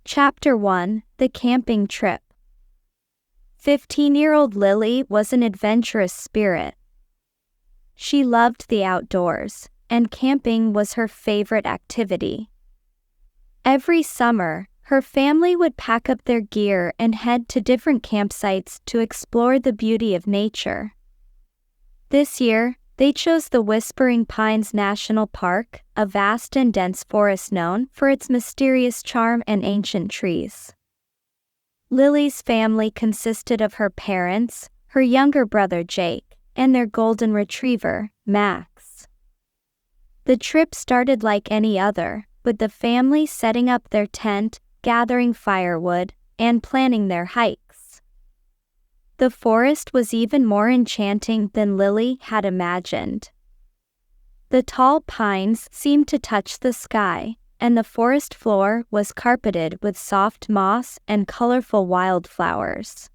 Chapter 1: The Camping Trip. 15-year-old Lily was an adventurous spirit. She loved the outdoors, and camping was her favorite activity. Every summer, her family would pack up their gear and head to different campsites to explore the beauty of nature. This year, they chose the Whispering Pines National Park, a vast and dense forest known for its mysterious charm and ancient trees. Lily's family consisted of her parents, her younger brother Jake, and their golden retriever, Max. The trip started like any other, with the family setting up their tent, gathering firewood, and planning their hikes. The forest was even more enchanting than Lily had imagined. The tall pines seemed to touch the sky, and the forest floor was carpeted with soft moss and colorful wildflowers.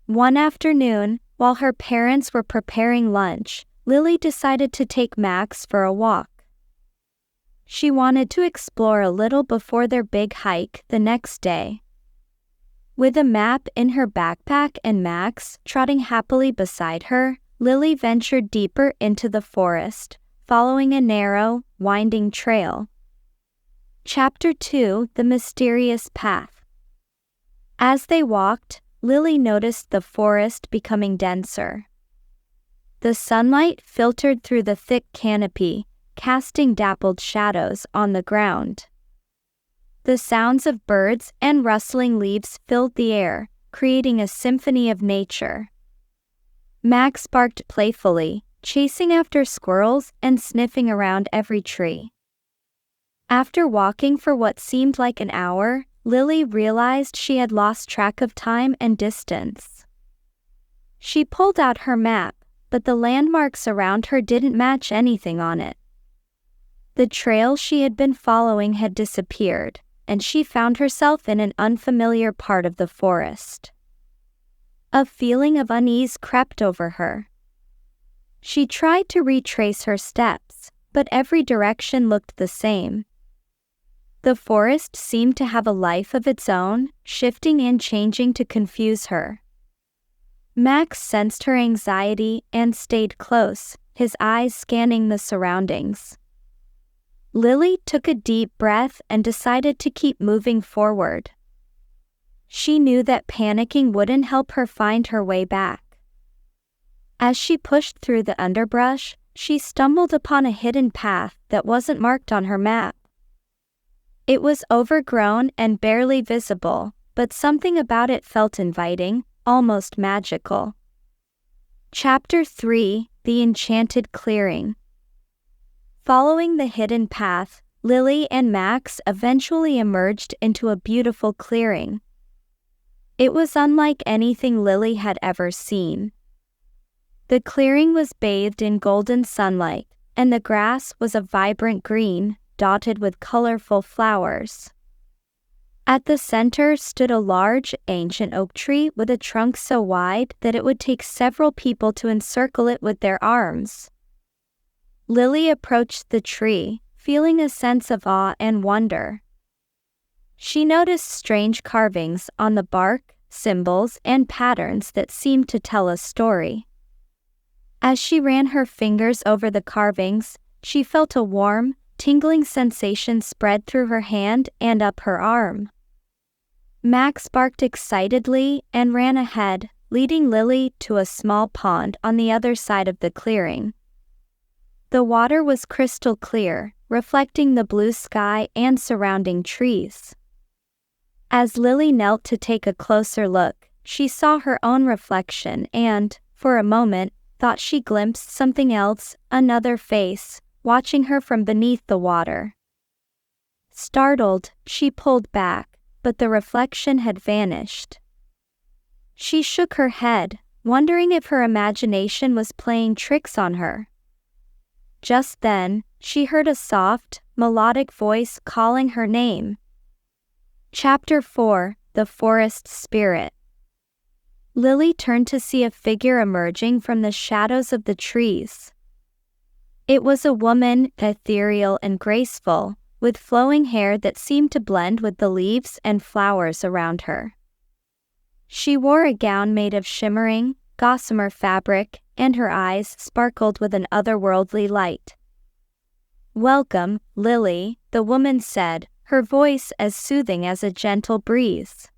One afternoon, while her parents were preparing lunch, Lily decided to take Max for a walk. She wanted to explore a little before their big hike the next day. With a map in her backpack and Max trotting happily beside her, Lily ventured deeper into the forest, following a narrow, winding trail. Chapter 2: The Mysterious Path. As they walked, Lily noticed the forest becoming denser. The sunlight filtered through the thick canopy, casting dappled shadows on the ground. The sounds of birds and rustling leaves filled the air, creating a symphony of nature. Max barked playfully, chasing after squirrels and sniffing around every tree. After walking for what seemed like an hour, Lily realized she had lost track of time and distance. She pulled out her map, but the landmarks around her didn't match anything on it. The trail she had been following had disappeared, and she found herself in an unfamiliar part of the forest. A feeling of unease crept over her. She tried to retrace her steps, but every direction looked the same. The forest seemed to have a life of its own, shifting and changing to confuse her. Max sensed her anxiety and stayed close, his eyes scanning the surroundings. Lily took a deep breath and decided to keep moving forward. She knew that panicking wouldn't help her find her way back. As she pushed through the underbrush, she stumbled upon a hidden path that wasn't marked on her map. It was overgrown and barely visible, but something about it felt inviting, almost magical. Chapter 3: The Enchanted Clearing. Following the hidden path, Lily and Max eventually emerged into a beautiful clearing. It was unlike anything Lily had ever seen. The clearing was bathed in golden sunlight, and the grass was a vibrant green, dotted with colorful flowers. At the center stood a large, ancient oak tree with a trunk so wide that it would take several people to encircle it with their arms. Lily approached the tree, feeling a sense of awe and wonder. She noticed strange carvings on the bark, symbols, and patterns that seemed to tell a story. As she ran her fingers over the carvings, she felt a warm, tingling sensation spread through her hand and up her arm. Max barked excitedly and ran ahead, leading Lily to a small pond on the other side of the clearing. The water was crystal clear, reflecting the blue sky and surrounding trees. As Lily knelt to take a closer look, she saw her own reflection and, for a moment, thought she glimpsed something else, another face, watching her from beneath the water. Startled, she pulled back, but the reflection had vanished. She shook her head, wondering if her imagination was playing tricks on her. Just then, she heard a soft, melodic voice calling her name. Chapter 4: The Forest Spirit. Lily turned to see a figure emerging from the shadows of the trees. It was a woman, ethereal and graceful, with flowing hair that seemed to blend with the leaves and flowers around her. She wore a gown made of shimmering, gossamer fabric, and her eyes sparkled with an otherworldly light. "Welcome, Lily," the woman said, her voice as soothing as a gentle breeze.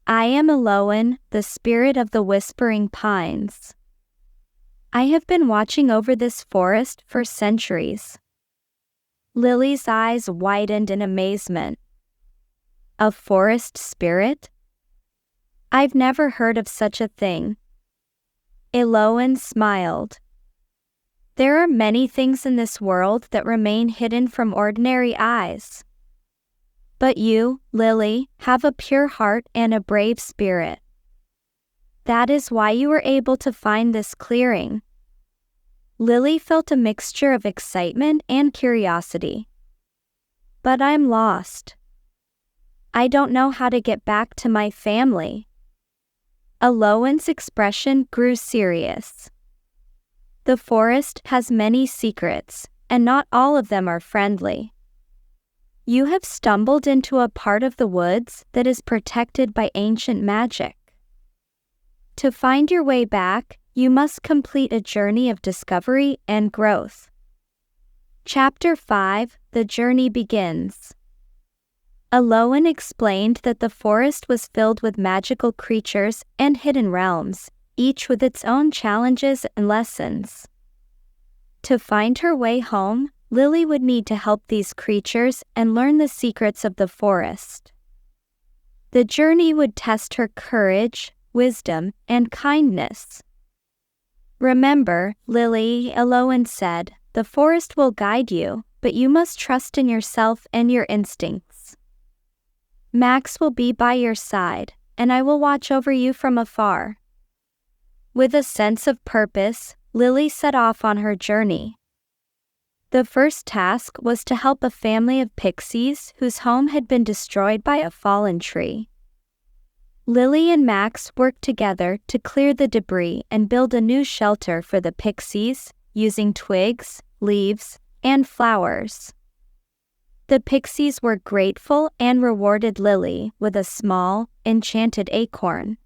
"I am Eloan, the spirit of the whispering pines. I have been watching over this forest for centuries." Lily's eyes widened in amazement. "A forest spirit? I've never heard of such a thing." Eloan smiled. "There are many things in this world that remain hidden from ordinary eyes. But you, Lily, have a pure heart and a brave spirit. That is why you were able to find this clearing." Lily felt a mixture of excitement and curiosity. "But I'm lost. I don't know how to get back to my family." Eloan's expression grew serious. "The forest has many secrets, and not all of them are friendly. You have stumbled into a part of the woods that is protected by ancient magic. To find your way back, you must complete a journey of discovery and growth." Chapter 5: The Journey Begins. Eloan explained that the forest was filled with magical creatures and hidden realms, each with its own challenges and lessons. To find her way home, Lily would need to help these creatures and learn the secrets of the forest. The journey would test her courage, wisdom, and kindness. "Remember, Lily," Eloan said, "the forest will guide you, but you must trust in yourself and your instincts. Max will be by your side, and I will watch over you from afar." With a sense of purpose, Lily set off on her journey. The first task was to help a family of pixies whose home had been destroyed by a fallen tree. Lily and Max worked together to clear the debris and build a new shelter for the pixies, using twigs, leaves, and flowers. The pixies were grateful and rewarded Lily with a small, enchanted acorn.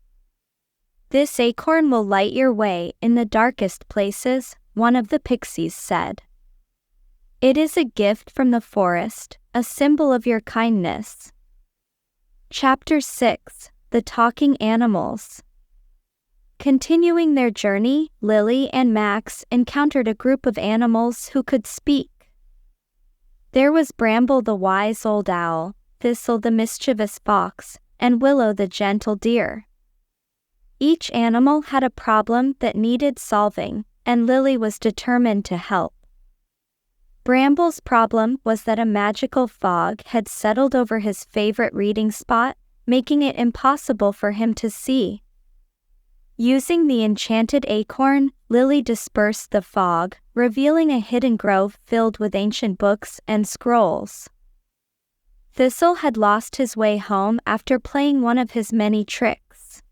"This acorn will light your way in the darkest places," one of the pixies said. "It is a gift from the forest, a symbol of your kindness." Chapter 6: The Talking Animals. Continuing their journey, Lily and Max encountered a group of animals who could speak. There was Bramble the wise old owl, Thistle the mischievous fox, and Willow the gentle deer. Each animal had a problem that needed solving, and Lily was determined to help. Bramble's problem was that a magical fog had settled over his favorite reading spot, making it impossible for him to see. Using the enchanted acorn, Lily dispersed the fog, revealing a hidden grove filled with ancient books and scrolls. Thistle had lost his way home after playing one of his many tricks.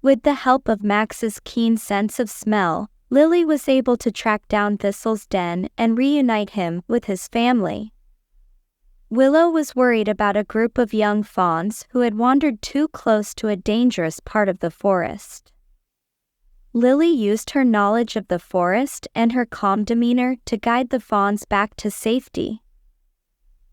With the help of Max's keen sense of smell, Lily was able to track down Thistle's den and reunite him with his family. Willow was worried about a group of young fawns who had wandered too close to a dangerous part of the forest. Lily used her knowledge of the forest and her calm demeanor to guide the fawns back to safety.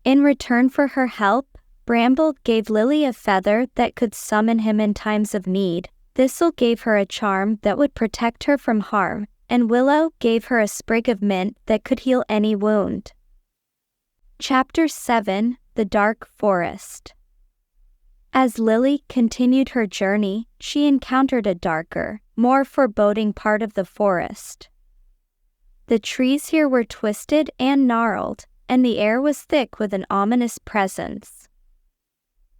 In return for her help, Bramble gave Lily a feather that could summon him in times of need, Thistle gave her a charm that would protect her from harm, and Willow gave her a sprig of mint that could heal any wound. Chapter 7: The Dark Forest. As Lily continued her journey, she encountered a darker, more foreboding part of the forest. The trees here were twisted and gnarled, and the air was thick with an ominous presence.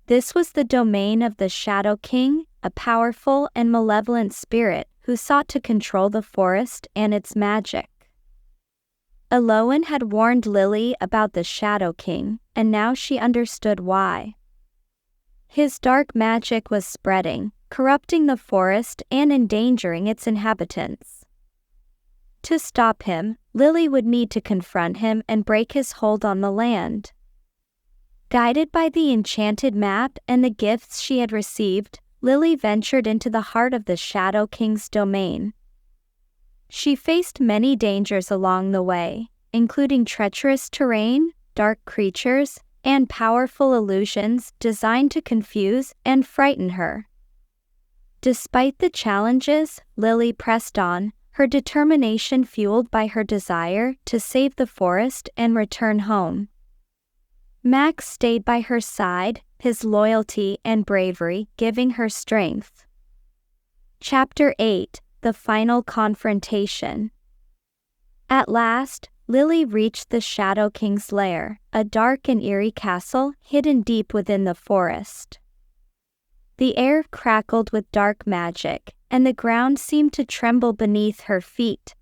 This was the domain of the Shadow King, a powerful and malevolent spirit who sought to control the forest and its magic. Eloan had warned Lily about the Shadow King, and now she understood why. His dark magic was spreading, corrupting the forest and endangering its inhabitants. To stop him, Lily would need to confront him and break his hold on the land. Guided by the enchanted map and the gifts she had received, Lily ventured into the heart of the Shadow King's domain. She faced many dangers along the way, including treacherous terrain, dark creatures, and powerful illusions designed to confuse and frighten her. Despite the challenges, Lily pressed on, her determination fueled by her desire to save the forest and return home. Max stayed by her side, his loyalty and bravery giving her strength. Chapter 8: The Final Confrontation. At last, Lily reached the Shadow King's lair, a dark and eerie castle hidden deep within the forest. The air crackled with dark magic, and the ground seemed to tremble beneath her feet.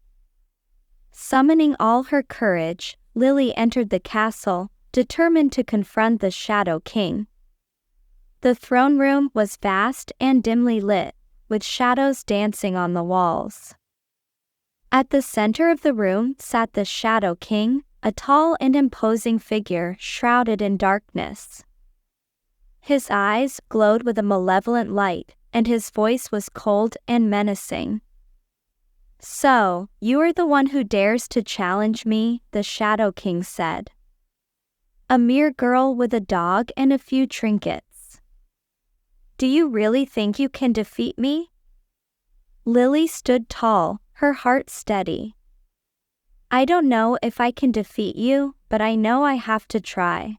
Summoning all her courage, Lily entered the castle, determined to confront the Shadow King. The throne room was vast and dimly lit, with shadows dancing on the walls. At the center of the room sat the Shadow King, a tall and imposing figure shrouded in darkness. His eyes glowed with a malevolent light, and his voice was cold and menacing. "So, you are the one who dares to challenge me," the Shadow King said. "A mere girl with a dog and a few trinkets. Do you really think you can defeat me?" Lily stood tall, her heart steady. "I don't know if I can defeat you, but I know I have to try.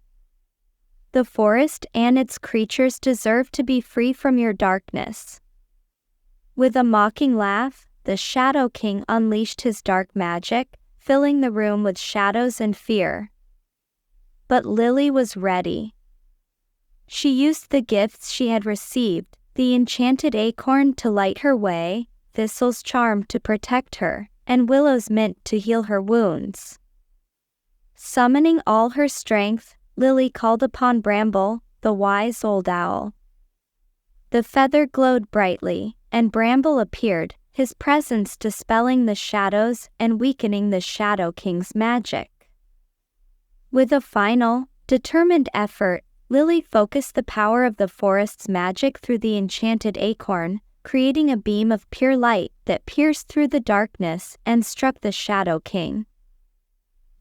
The forest and its creatures deserve to be free from your darkness." With a mocking laugh, the Shadow King unleashed his dark magic, filling the room with shadows and fear. But Lily was ready. She used the gifts she had received, the enchanted acorn to light her way, Thistle's charm to protect her, and Willow's mint to heal her wounds. Summoning all her strength, Lily called upon Bramble, the wise old owl. The feather glowed brightly, and Bramble appeared, his presence dispelling the shadows and weakening the Shadow King's magic. With a final, determined effort, Lily focused the power of the forest's magic through the enchanted acorn, creating a beam of pure light that pierced through the darkness and struck the Shadow King.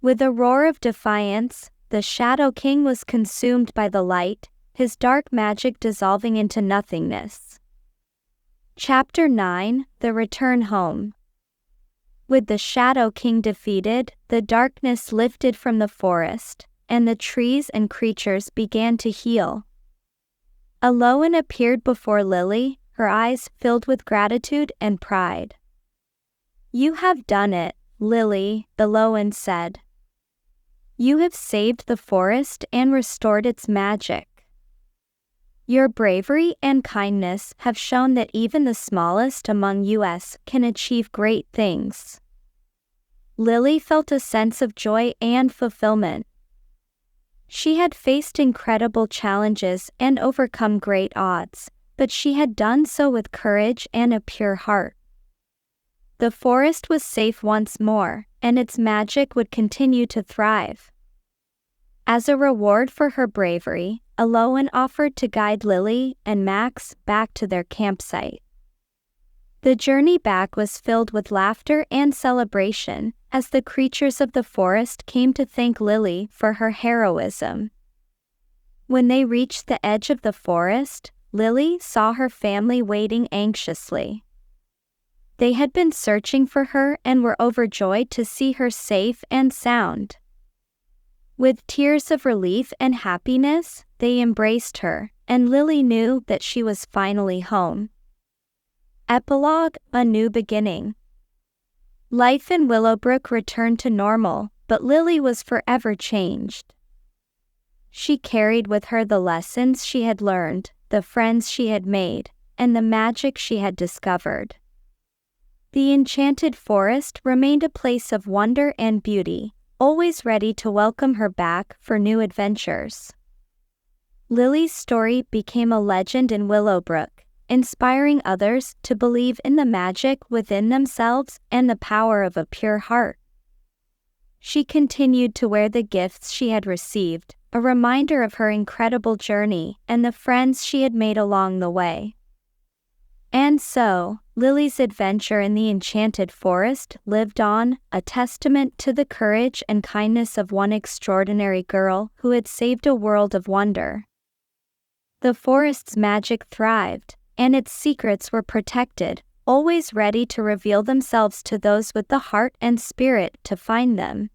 With a roar of defiance, the Shadow King was consumed by the light, his dark magic dissolving into nothingness. Chapter 9: The Return Home. With the Shadow King defeated, the darkness lifted from the forest, and the trees and creatures began to heal. Alolan appeared before Lily, her eyes filled with gratitude and pride. "You have done it, Lily," Alolan said. "You have saved the forest and restored its magic. Your bravery and kindness have shown that even the smallest among us can achieve great things." Lily felt a sense of joy and fulfillment. She had faced incredible challenges and overcome great odds, but she had done so with courage and a pure heart. The forest was safe once more, and its magic would continue to thrive. As a reward for her bravery, Alolan offered to guide Lily and Max back to their campsite. The journey back was filled with laughter and celebration, as the creatures of the forest came to thank Lily for her heroism. When they reached the edge of the forest, Lily saw her family waiting anxiously. They had been searching for her and were overjoyed to see her safe and sound. With tears of relief and happiness, they embraced her, and Lily knew that she was finally home. Epilogue: A New Beginning. Life in Willowbrook returned to normal, but Lily was forever changed. She carried with her the lessons she had learned, the friends she had made, and the magic she had discovered. The enchanted forest remained a place of wonder and beauty, always ready to welcome her back for new adventures. Lily's story became a legend in Willowbrook, inspiring others to believe in the magic within themselves and the power of a pure heart. She continued to wear the gifts she had received, a reminder of her incredible journey and the friends she had made along the way. And so, Lily's adventure in the enchanted forest lived on, a testament to the courage and kindness of one extraordinary girl who had saved a world of wonder. The forest's magic thrived, and its secrets were protected, always ready to reveal themselves to those with the heart and spirit to find them.